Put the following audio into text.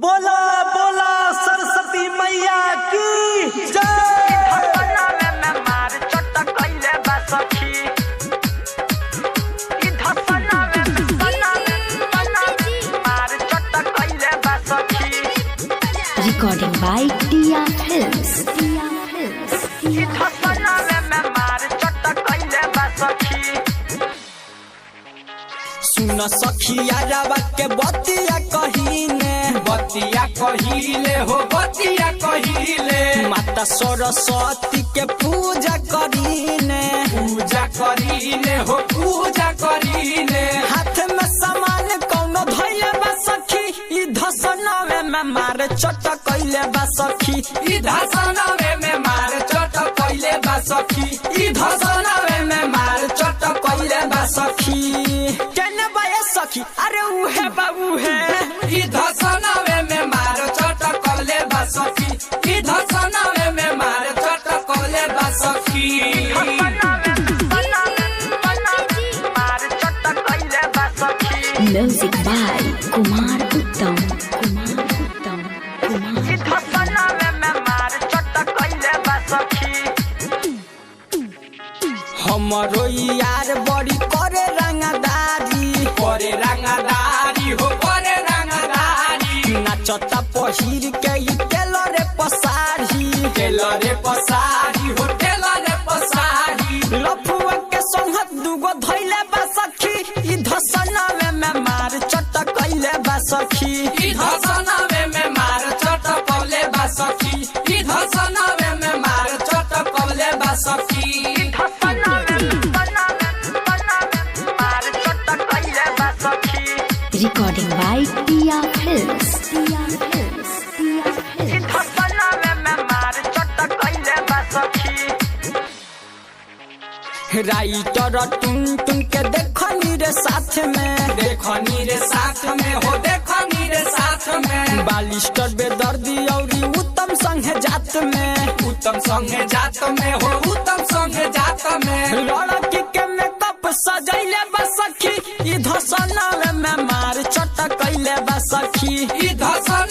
बोला बोला सरस्वती मैया की जय। Recording by Tia Films. सुन सखिया रवा के बतिया कहिले हो बतिया कहिले। माता सरस्वती के पूजा करीने हो पूजा करीने। हाथ में सामान कौनो धइले बा सखी, ई धसनावे में मार चट कइले बा सखी। ई धसनावे में मार चट कइले बा सखी। ई धसनावे में मार चट कइले बा सखी। केने बा सखी अरे उहे बाबू है। ई धसनावे में मार चट कइले बा सखी। ई धसनावे में मार चट कइले बा सखी। Music by Kumar Uttam. हमरो यार बड़ी करे रंगदारी हो करे रंगदारी। नाचता पहिर के ई टेलरे पसारी हो टेलरे पसारी। लफुआ के संगत दुगो धइले बा सखी, ई धसनावे में मार चट कइले बा सखी। ई धसनावे में मार चट कइले बा सखी। ई धसनावे में मार चट कइले बा सखी। Recording by Tia Films. Writer टुन टुन के देखनी रे साथ में बालिस्टर बेदर्दी और उत्तम संगे जात में लड़की के मेकअप सजैले बा सखी। ई धसनावे में मार चट कइले बा सखी। ई धसनावे